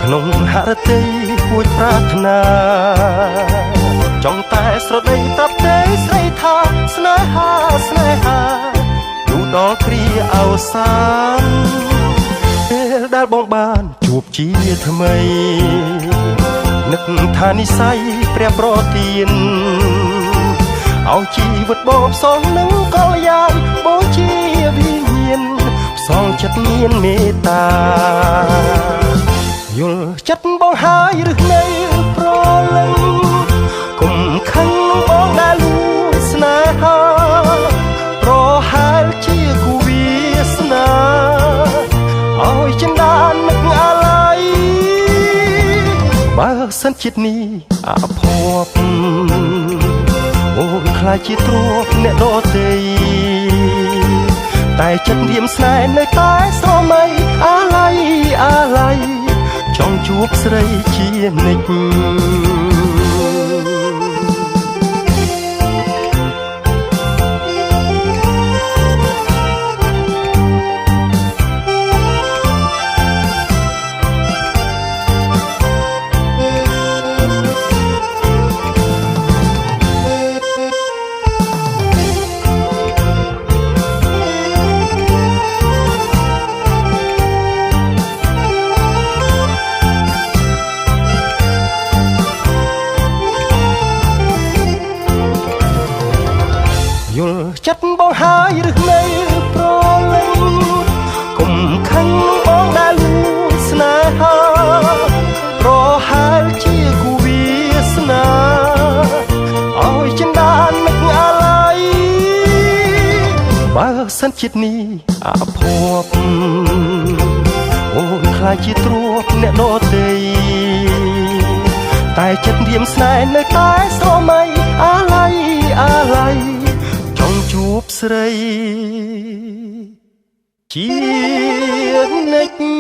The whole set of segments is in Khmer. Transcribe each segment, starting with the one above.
ក្នុងហរតីគួចប្រាថ្នាចង់តែស្រដីប្រាប់ទេស្រីថាស្នេហាស្នេហាយូរដល់គ្រាអវសានពេលដែលបងបានជួបជាថ្មីនឹកថានិស័យព្រះប្រទានឲ្យជីវិតបងផ្សងនឹងកល្យានបូជាវិញ្ញាណផ្សងចិត្តមានមេត្តាយល់ចិត្តបងហើយឬនៅប្រលឹងគុំខឹងបងដែលលួងស្នេហាប្រហែលជាគូវាសនាឲ្យចិន្តានឹកអាឡ័យបើសិនជាតិនេះអភ័ព្វអូនខ្លាចជាទ្រព្យអ្នកដទៃតែចិត្តរៀមស្នេហ៍នៅតែស្រមៃអាឡ័យអាឡ័យចង់ជួបស្រីជានិច្ចយល់ចិត្តបងហើយឬនៅប្រលឹងគុំខឹងបងដែលលួងស្នេហាប្រហែលជាគូវាសនាឲ្យចិន្តានឹកអាឡ័យបើសិនជាតិនេះអភ័ព្វអូនខ្លាចជាទ្រព្យអ្នកដទៃតែចិត្តរៀមស្នេហ៍នៅតែស្រមៃអាឡ័យអាឡ័យជួបស្រីជានិច្ច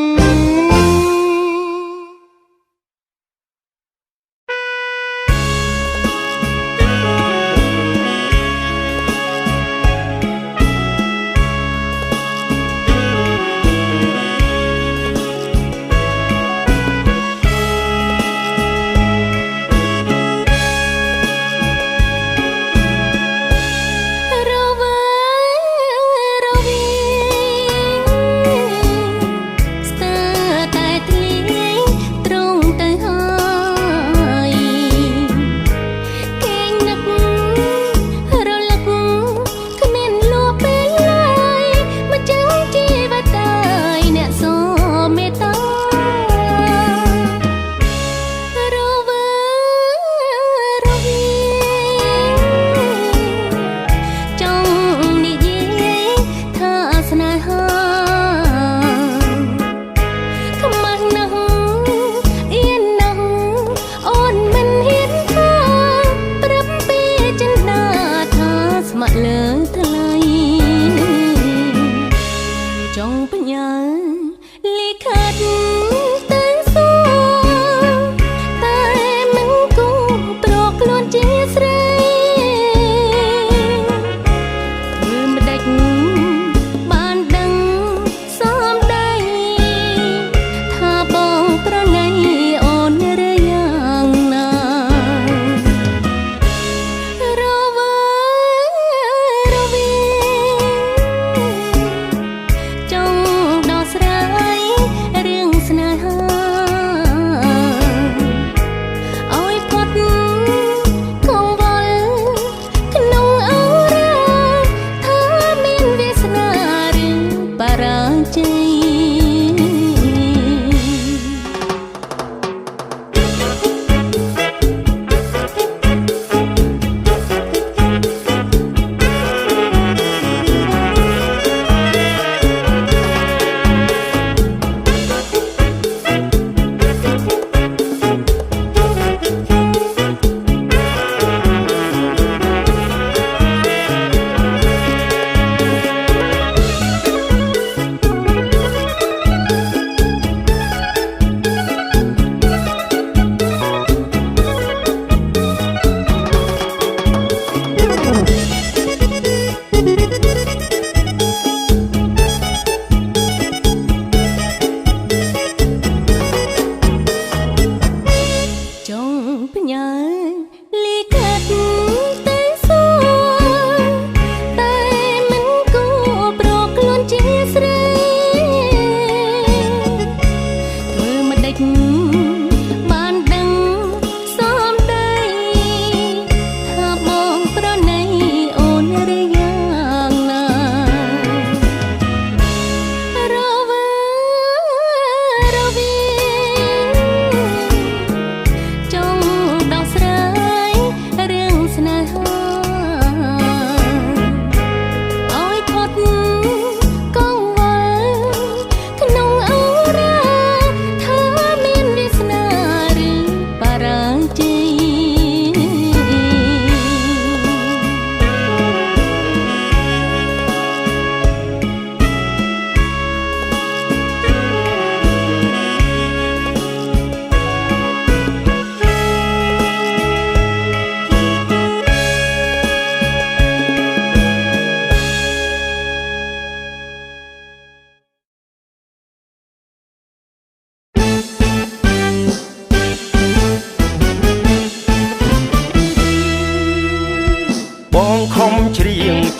តែ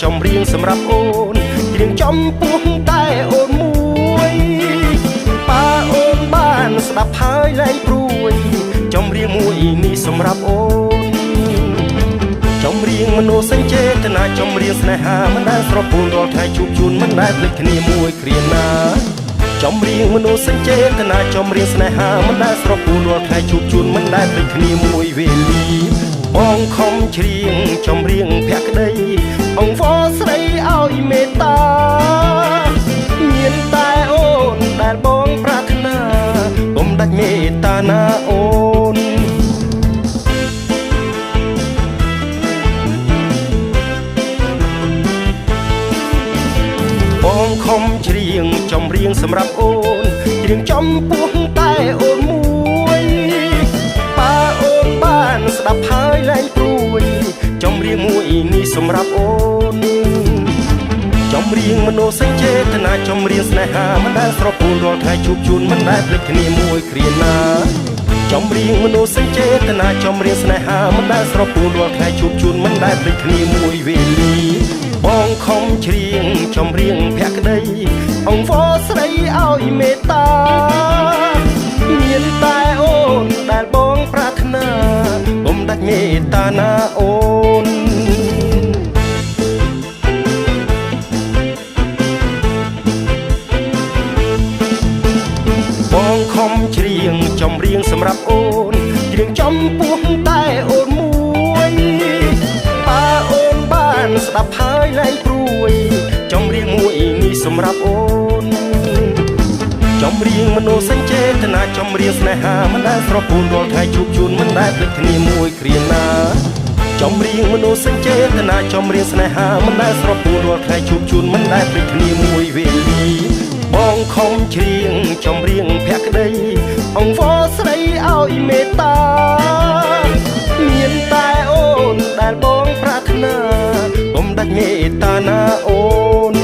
ចម្រៀងសម្រាប់អូនច្រៀងចំពោះតែអូនមួយប៉ាអូនបានស្ដាប់ហើយលែងព្រួយចម្រៀងមួយនេះសម្រាប់អូនចម្រៀងមនោសញ្ចេតនាចម្រៀងស្នេហាមិនដែលស្រពោនរាល់ថ្ងៃជួបជូនមិនដែលភ្លេចគ្នាមួយគ្រាណាចម្រៀងមនោសញ្ចេតនាចម្រៀងស្នេហាមិនដែលស្រពោនរាល់ថ្ងៃជួបជូនមិនដែលភ្លេចគ្នាមួយវេលាបងខំច្រៀងចម្រៀងភក្តីអង្វរស្រីឲ្យមេត្តាមានតែអូនដែលបងប្រាថ្នាកុំដាច់មេត្តាណាអូនបងខំច្រៀងចម្រៀងសម្រាប់អូនច្រៀងចំពោះតែអូនមួយប៉ាអូនបានស្ដាប់ហើយលែងព្រួយចម្រៀងមួយនេះសម្រាប់អូនចម្រៀងមនោសញ្ចេតនាចម្រៀងស្នេហាមិនដែលស្រពោនរាល់ថ្ងៃជួបជូនមិនដែលភ្លេចគ្នាមួយគ្រាណាចម្រៀងមនោសញ្ចេតនាចម្រៀងស្នេហាមិនដែលស្រពោនរាល់ថ្ងៃជួបជូនមិនដែលភ្លេចគ្នាមួយវេលាបងខំច្រៀងចម្រៀងភក្តីអង្វរស្រីឲ្យមេត្តាមានតែអូនដែលបងប្រាថ្នាកុំដាច់មេត្តាណាអូនបងខំច្រៀងចម្រៀងសម្រាប់អូនច្រៀងចំពោះតែអូនមួយប៉ាអូនបានស្ដាប់ហើយលែងព្រួយចម្រៀងមួយនេះសម្រាប់អូនចម្រៀងមនោសញ្ចេតនាចម្រៀងស្នេហាមិនដែលស្រពោនរាល់ថ្ងៃជួបជូនមិនដែលភ្លេចគ្នាមួយគ្រាណាចម្រៀងមនោសញ្ចេតនាចម្រៀងស្នេហាមិនដែលស្រពោនរាល់ថ្ងៃជួបជូនមិនដែលភ្លេចគ្នាមួយវេលាបងខំច្រៀងចម្រៀងភក្តីអង្វរស្រីឲ្យមេត្តាមានតែអូនដែលបងប្រាថ្នាកុំដាច់មេត្តាណាអូន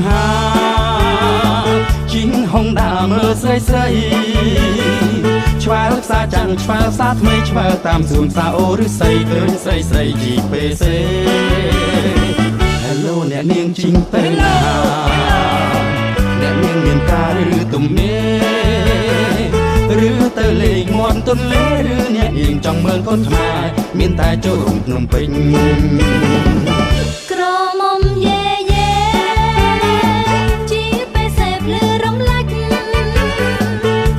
ហាជីងហុងដាមើលស្រីស្រីឆ្វែលផ្សារចាំងឆ្វែលផ្សារថ្មីឆ្វែលតាមសួនផ្សារអូឬស័យឃើញស្រីស្រីជីពេសេ Hello អ្នកនាងជីងទៅណាអ្នកនាងមានការឬទំនេរឬទៅលេងមាត់ទន្លេឬអ្នកនាងចង់មើលកូនខ្មែរមានតែចូលរួមភ្នំពេញក្រមុំយេយេជីពេសេភ្លឺរំលេច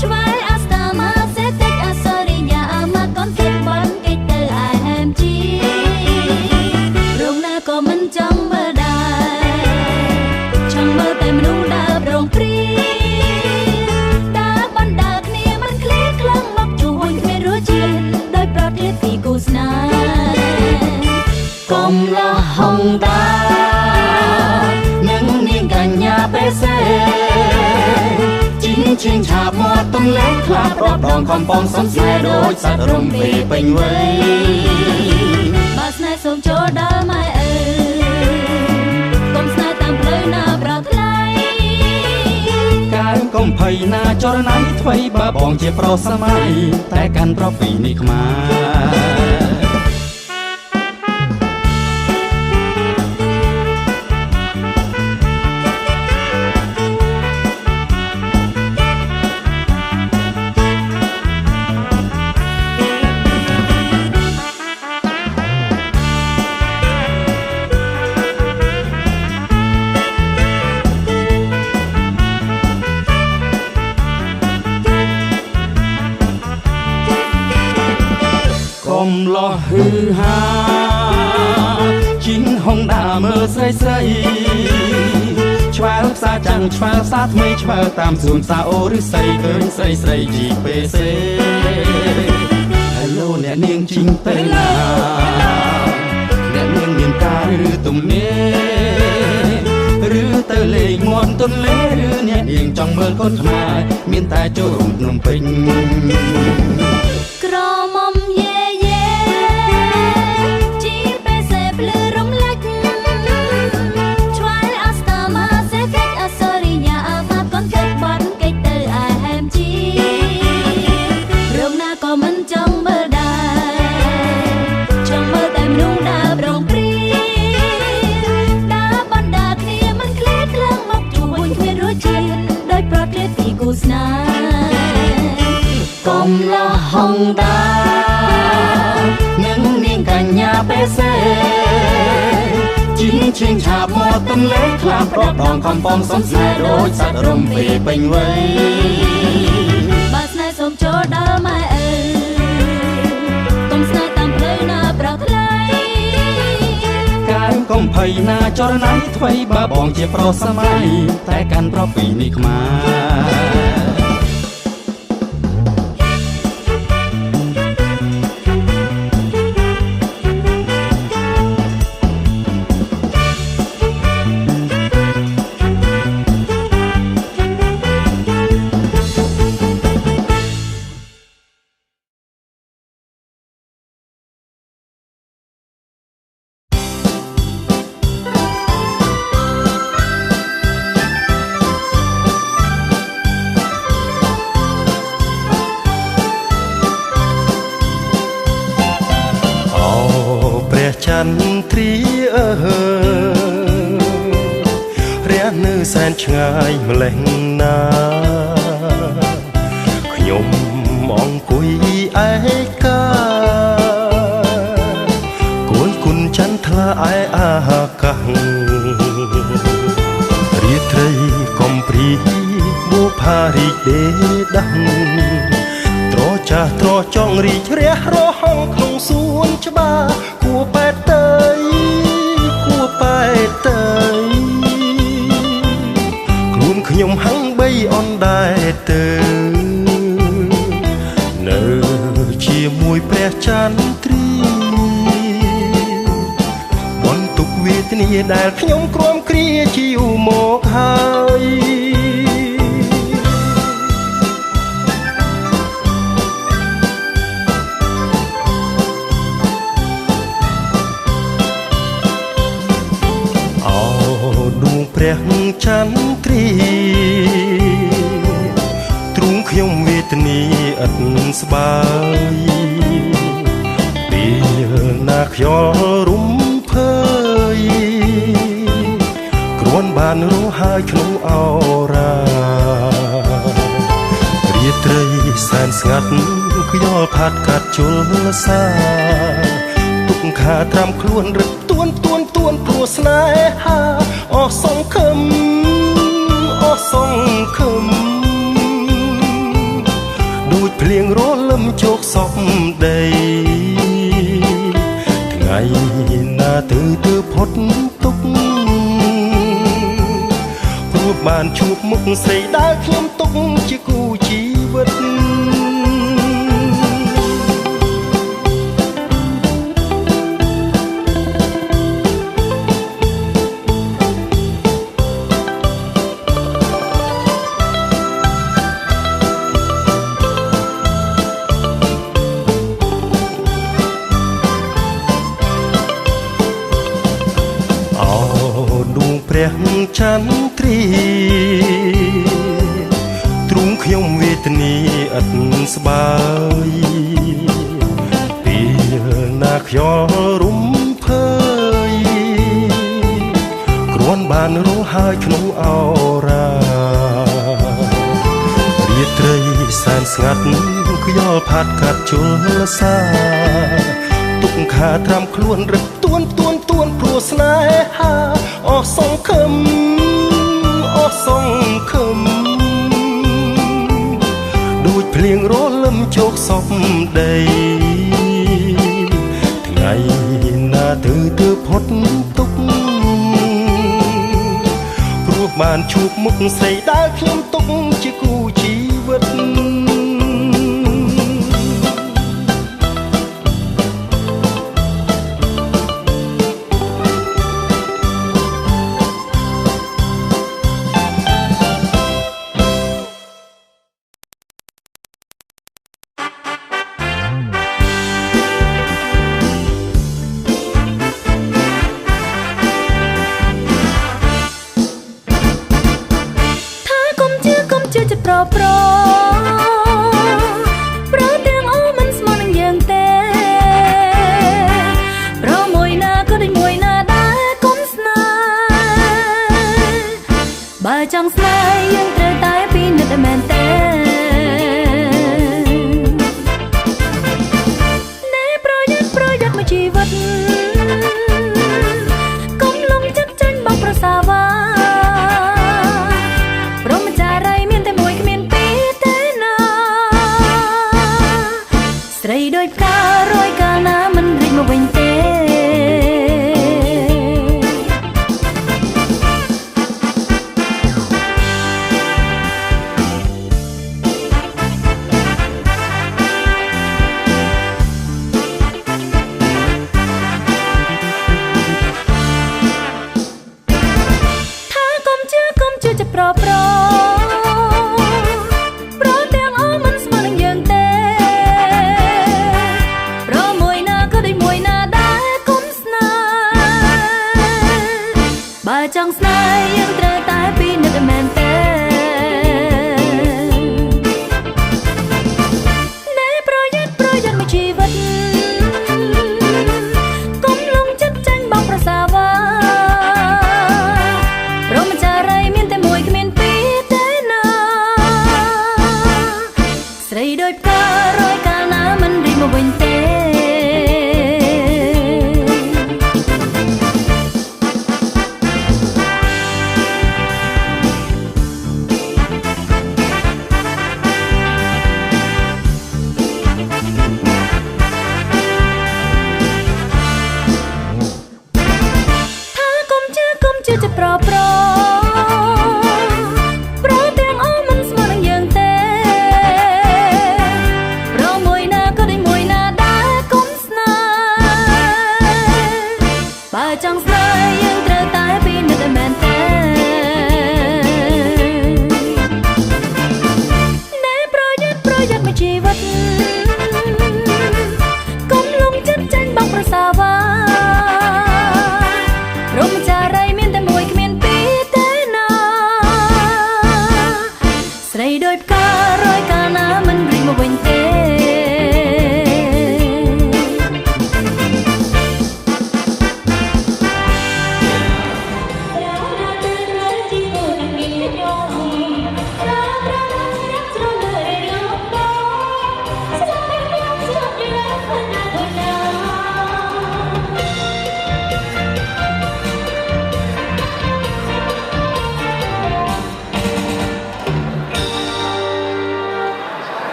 ឆ្វែលអាស្តាមាសេតិចអសរិយាមកកូនគេបនគេទៅអាហែមជីរងណាក៏មិនចង់មើលដែរចង់មើលតែមនុស្សដើរប្រងព្រីដើរបណ្ដើរគ្នាមិនឃ្លាខ្លាំងមកជួយគ្មានរសជាតិដោយប្រតិពីគូស្នេហ៍កំឡោះហុងដានឹងនាងកញ្ញាពេសេជីងជិងឆាបមាត់ទំលេខ្លាប្រដងកំប៉ុងសំស្នេហ៍ដូចសត្វរំពេពេញវ័យបើស្នេហ៍សូមចូលដល់ម៉ែអើកុំស្នេហ៍តាមផ្លូវណាប្រថ្លៃកើកុំភ័យណាចរណៃថ្មីបើបងជាប្រុសសម័យតែកាន់ប្រុសពីនេះខ្មែរកំឡោះហឺហាជីងហុងដាមើលស្រីស្រីឆ្វែលផ្សារចាំងឆ្វែលផ្សារថ្មីឆ្វែលតាមសួនផ្សារអូឬស័យឃើញស្រីស្រីជីពេសេ Hello អ្នកនាងជីងទៅណាអ្នកនាងមានការឬទំនេរឬទៅលេងមាត់ទន្លេឬអ្នកនាងចង់មើលកូនខ្មែរមានតែចូលរួមភ្នំពេញក្រមុំយេយេជីពេសេភ្លឺរំលេចឆ្វែលអាស្តាមាសេតិចអសរិយាមកកូនគេបនគេទៅអាហែមជីរងណាក៏មិនចង់មើលដែរចង់មើលតែមនុស្សដើរប្រងព្រីដើរបណ្ដើរគ្នាមិនឃ្លាខ្លាំងមកជួយគ្មានរសជាតិដោយប្រតិពីគូស្នេហ៍កំឡោះហុងដានឹងនាងកញ្ញាពេសេជីងជិងឆាបមាត់ទន្លេខ្លាប្រដងកំប៉ុងសំស្នេហ៍ដូចសត្វរំពេពេញវ័យបើស្នេហ៍សូមចូលដល់ម៉ែអើកុំស្នេហ៍តាមផ្លូវណាប្រថ្លៃកើកុំភ័យណាចរណៃថ្មីបើបងជាប្រុសសម័យតែកាន់ប្រុសពីនេះខ្មែរចន្ទ្រារះនៅសែនឆ្ងាយម្លេះណាខ្ញុំអង្គុយឯកាគួយគុណចន្ទថ្លាឯអាកាសរាត្រីកំព្រីបុផារីកដេដាំត្រចាស់ត្រចង់រីករះរហងក្នុងសួនច្បារគួបែតទៅគួបែតទៅខ្លួនខ្ញុំហាំងបីអនដែរទៅនៅជាមួយព្រះចន្ទ្រាបន្ទុកវេទនាដែលខ្ញុំគ្រាំគ្រាជីវមកហើយព្រះច ពេលណាខ្យល់រុំភើយគ្រាន់បានរស់ហើយក្នុងអរា រាត្រីសែនស្ងាត់ខ្យល់ផាត់កាត់ជលសាទុកខាត្រាំខ្លួនរឹកទួនព្រោះស្នេហាអស់សង្ឃឹមដូចភ្លៀងរលឹមជោគសពដីថ្ងៃណាទៅផុតទុកព្រោះបានជួបមុខស្រីដែលខ្ញុំទុកជាគូជីវិតព្រះចន្ទ្រីទ្រង់ខ្ញុំវេទនាឥតស្បើយពេលណាខ្យល់រុំភើយគ្រាន់បានរស់ហើយក្នុងអរា រាត្រីសែនស្ងាត់ខ្យល់ផាត់កាត់ជលសាទុកខាត្រាំខ្លួនរឹកទួនព្រោះស្នេហាអស់សង្ឃឹមដូចភ្លៀងរលឹមជោគសពដីថ្ងៃណាទៅផុតទុកព្រោះបានជួបមុខស្រីដែលខ្ញុំទុកជាគូជីវិត ក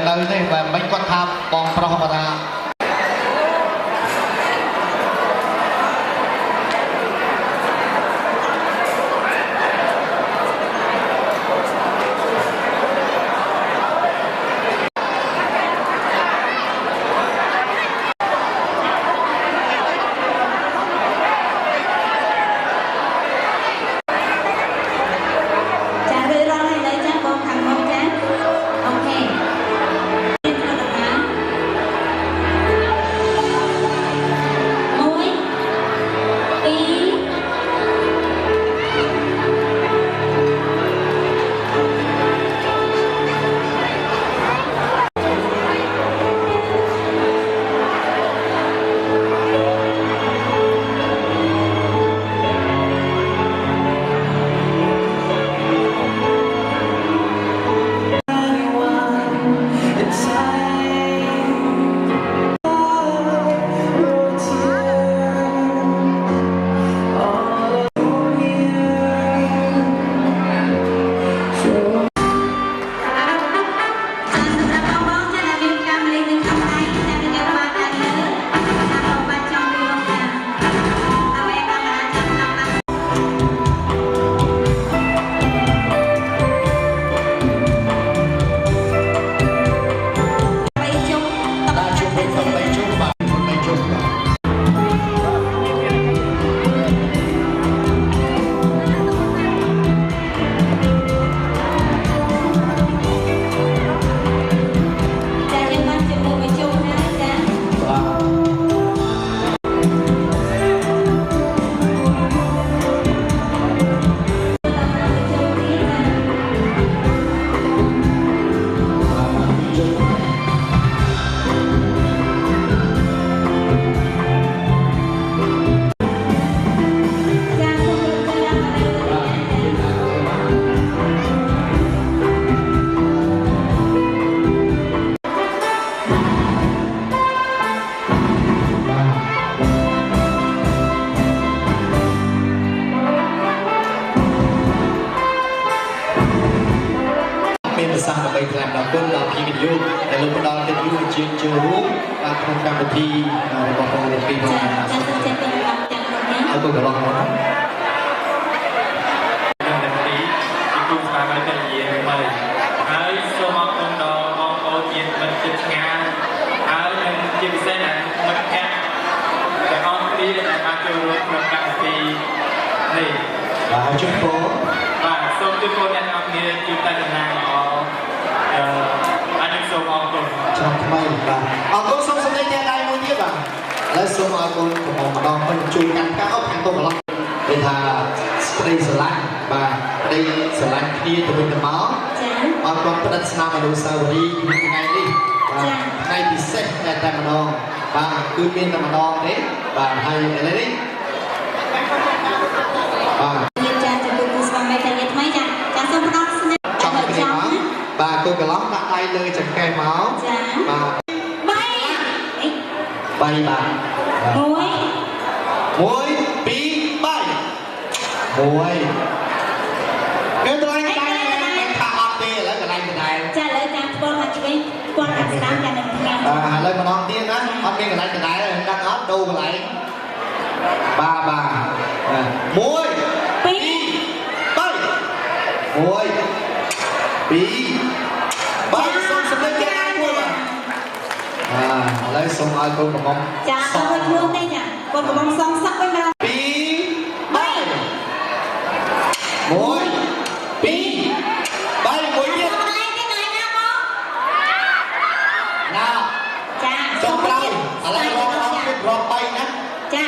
នៅនេះបើមិនគាត់ថាបងប្រុសគាត់ថា សាស្ត្រដើម្បីថ្លែងដល់គុណដល់ពីវិទ្យុដែលលោកផ្ដល់កិត្តិយសជាចូលរួមតាមក្នុងកម្មវិធីរបស់បងលោកពីផងណាសូមជម្រាបអរគុណកន្លងមក គុំស្វាគមន៍ទៅយាយមើលហើយសូមអរគុណដល់បងប្អូនញាតិមិត្តជិតឆ្ងាយហើយនឹងជាពិសេសដល់មិត្តភក្តិទាំងអស់គ្នាដែលបានចូលរួមក្នុងកម្មវិធីនេះបាទជូនពរ បាទសូមជូនពរអ្នកនរគ្នាជួបតែដំណើរល្អអាចសូមអរគុណ ឆ្នាំថ្មីបាទអរគុណសូមសម្ដែងតែដៃមួយទៀតបាទឥឡូវសូមអរគុណកំងម្ដងមិនជួយកាន់ការអត់ខាងទៅកន្លងគេថាស្ដីស្រឡាញ់បាទស្ដីស្រឡាញ់គ្នាទៅវិញទៅមកចា៎អរគុណផ្ដិតស្នាមអនុស្សាវរីយ៍ថ្ងៃនេះបាទថ្ងៃពិសេសតែម្ដងបាទគឺមានតែម្ដងទេបាទហើយឥឡូវនេះបាទ ចាចំពោះគូស្វាមីភរិយាថ្មីចាចាសូមផ្ដល់ស្នេហ៍ចាំឲ្យចាំ បាទគូកន្លងដាក់ដៃលើចង្កេះមកចាបាទ 3 បាទ 1 2 3 1 2 3 1 2 3 គេត្រង់ដៃថាអត់ទេឥឡូវកន្លែងដៃចាឥឡូវតាមស្គាល់មកឆ្វេងគាត់អាចស្ដាំយ៉ាងនឹងថ្ងៃបាទឥឡូវម្ដងទៀតណាអត់មានកន្លែងដៃដឹងអត់ដូរកន្លែងបាទបាទ 1 2 3 1 2 3 សូមសម្ដែងយ៉ាងណាមួយបាទឥឡូវសូមឲ្យកូនកំងចាអត់ខ្លួនទេចាកូនកំងសងសឹកវិញម្ដង 2 3 1 2 3មួយទៀតណាចាសូមក្រោយឥឡូវរកទៀតរក3ណាចា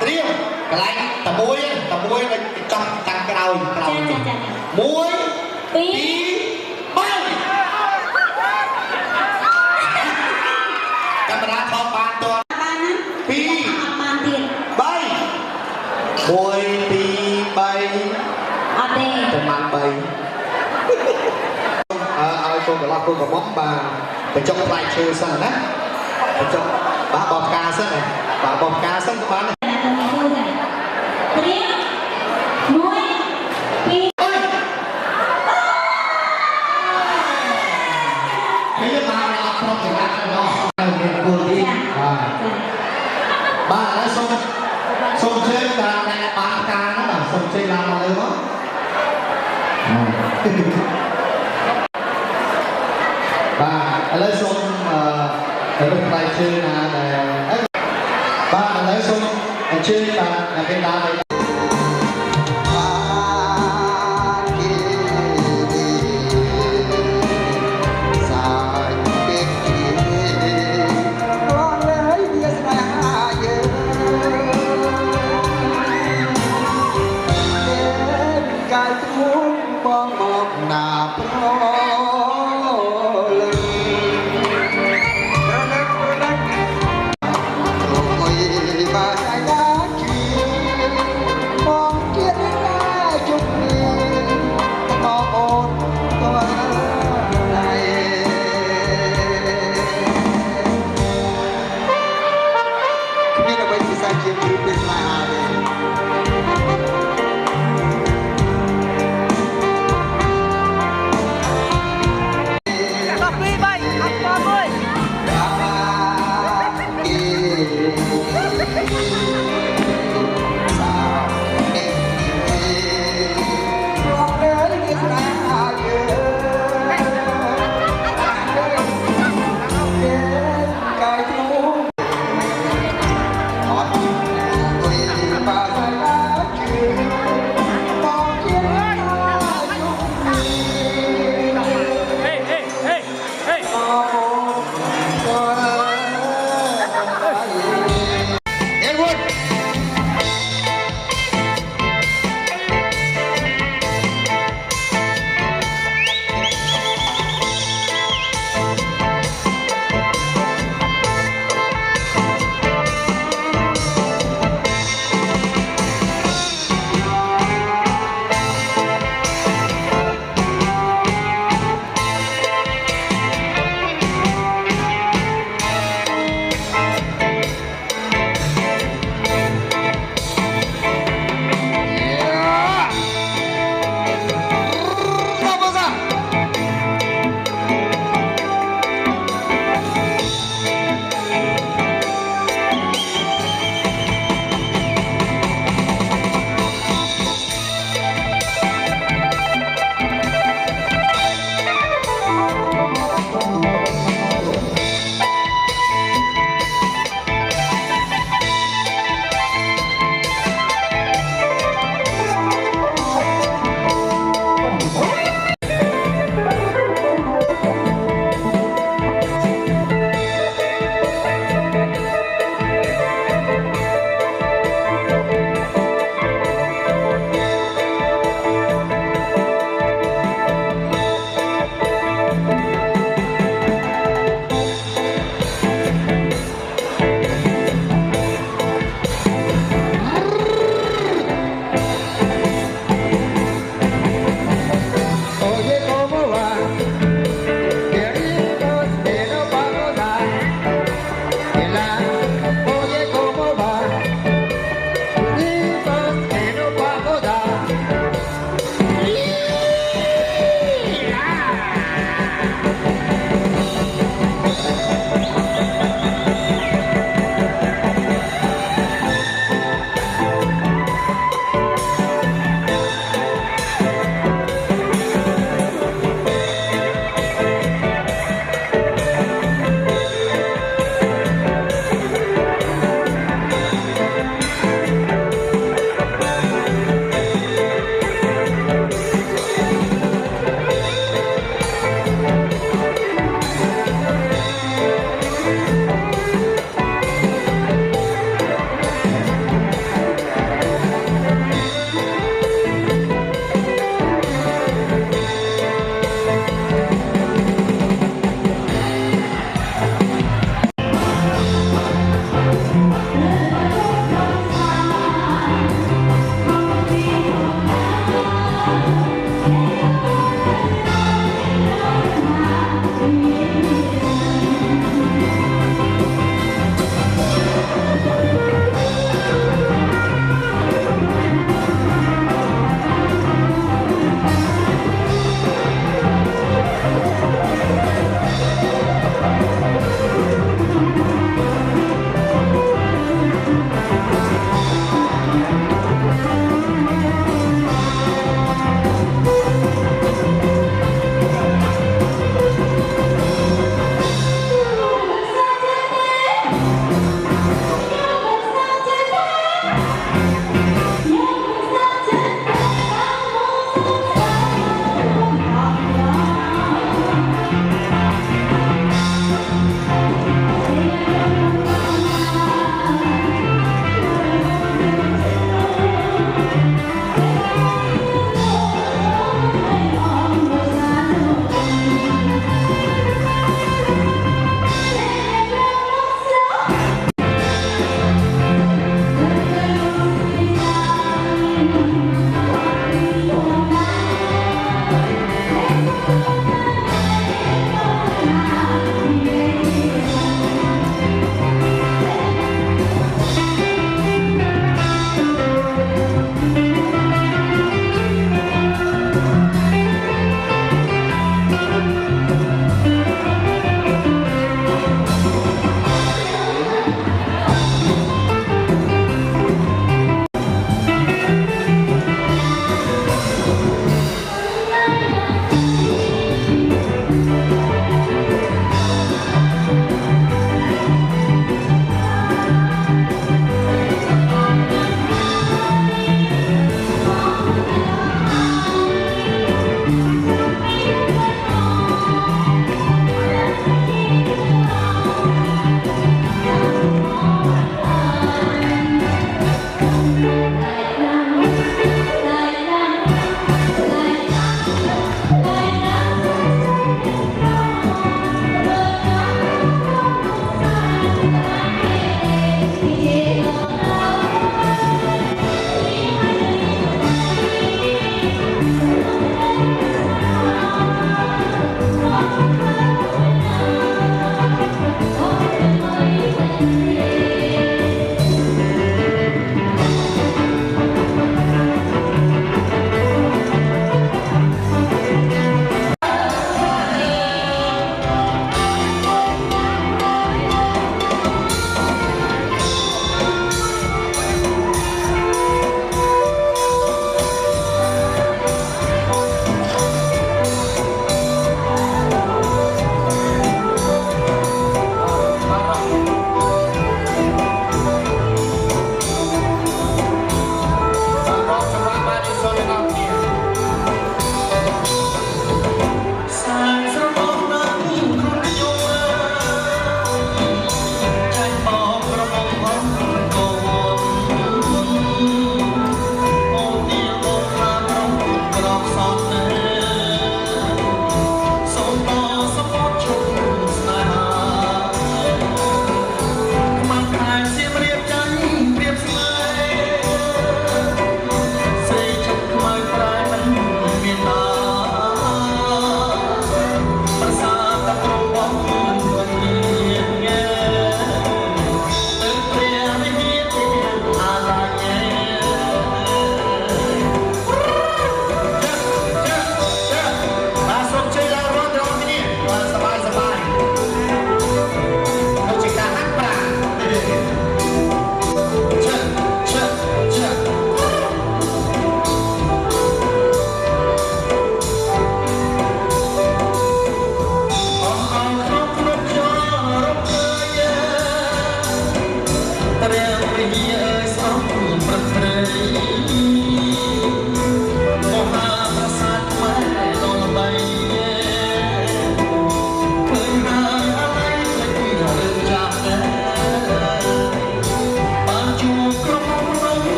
ត្រៀមកន្លែងតែមួយដូចចំកាន់ក្រោយចា1 2 3 កាមេរ៉ាថតបានតបានណា2បានទៀត3 1 2 3អត់ទេប្រហែល3ឲ្យកូនកន្លះកូនកមុំបាទបញ្ចុកផ្លែឈើសិនណាបញ្ចុកបាទបបផ្កាសិនបាទបបផ្កាសិនក៏បានត្រៀម 1 2 3 ហើយ ถึงแล้วเนาะเป็นคนที่บ้านแล้วส่งเชิญกันในปานกลางนะส่งเชิญเราเลยมั้งบ้านแล้วส่งเป็นใครเชิญนะบ้านแล้วส่งเชิญกันเป็นดาว Hãy subscribe cho kênh Ghiền Mì Gõ để không bỏ lỡ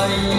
អ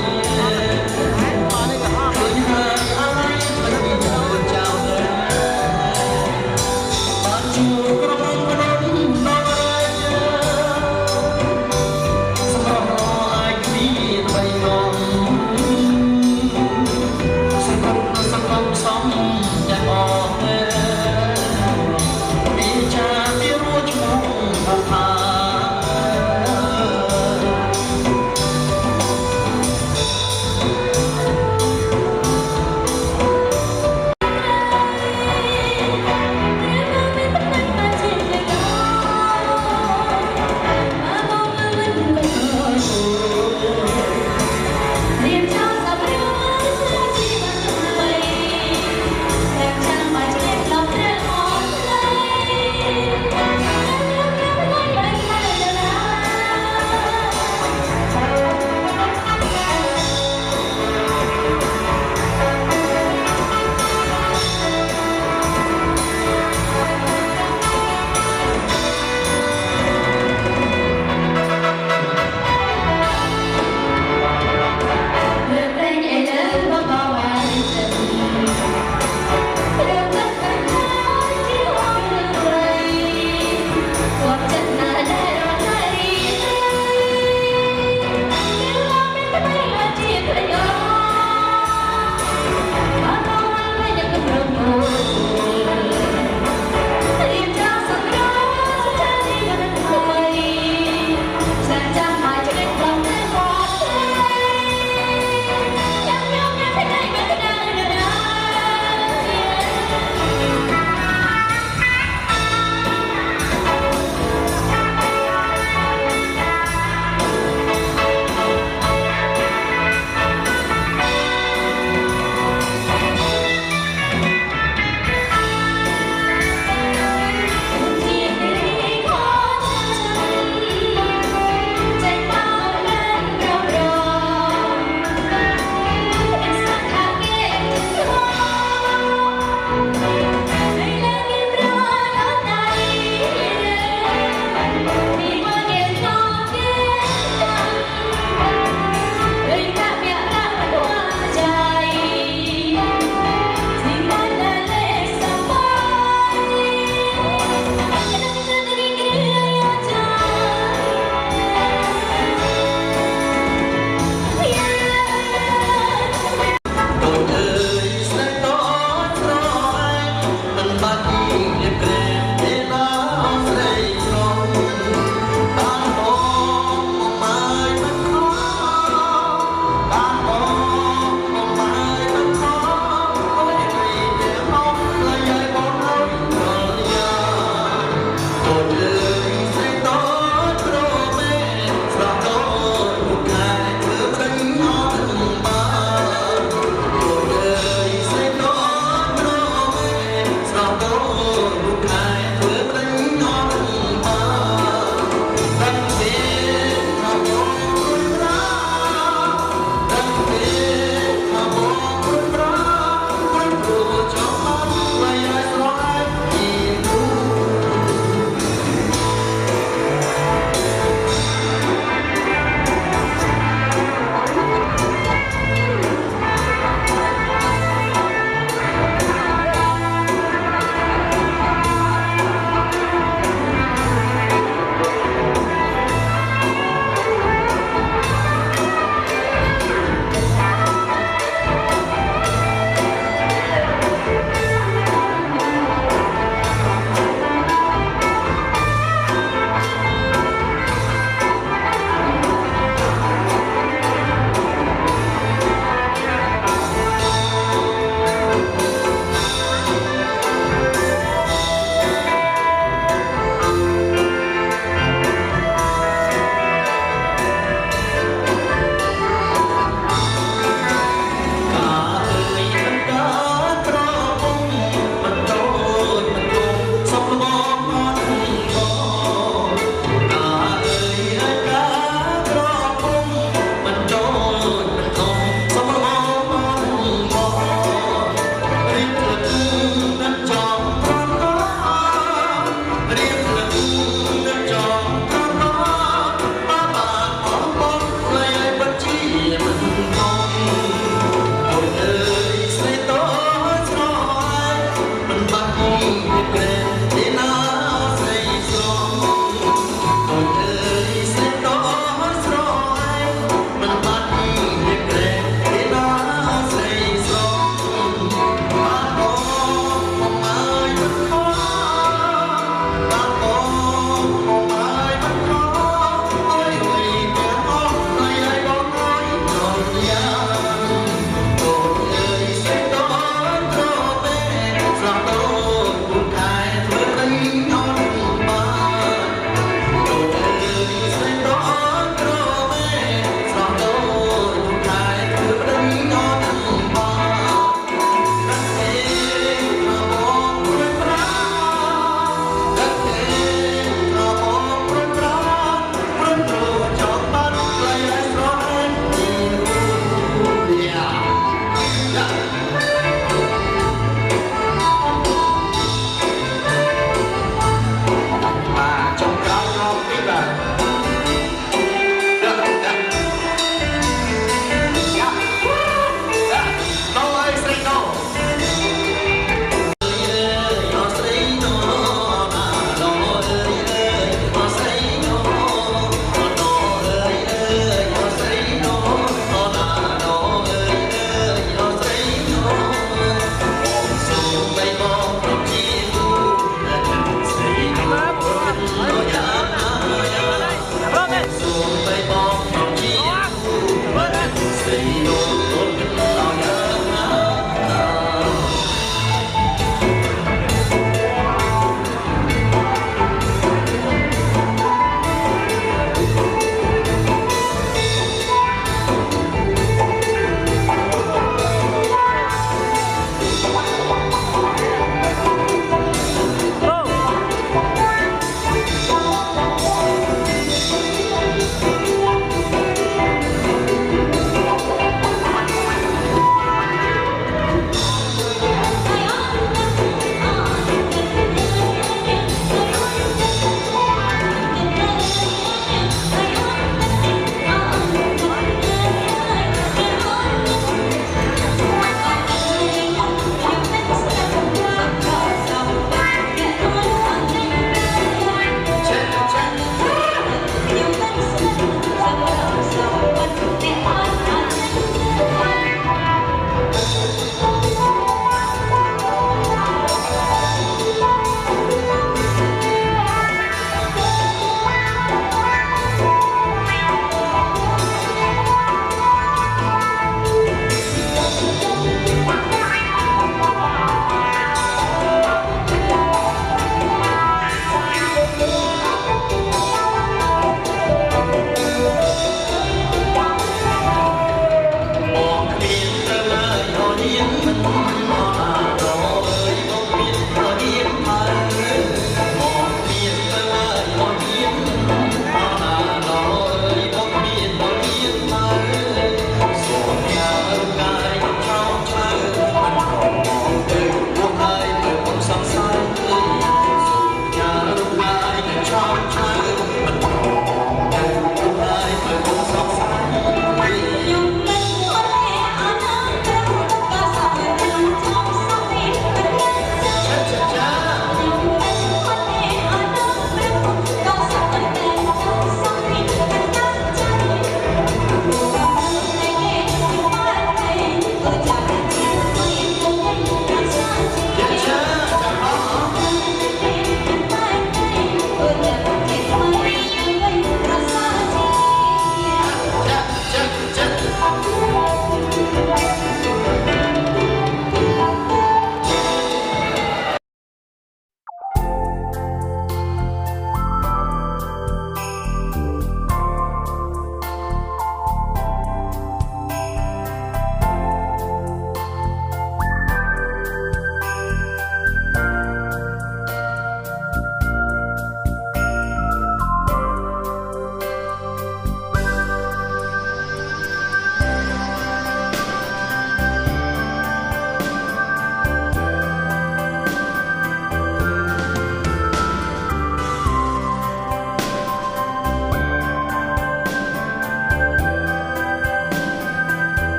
Yeah.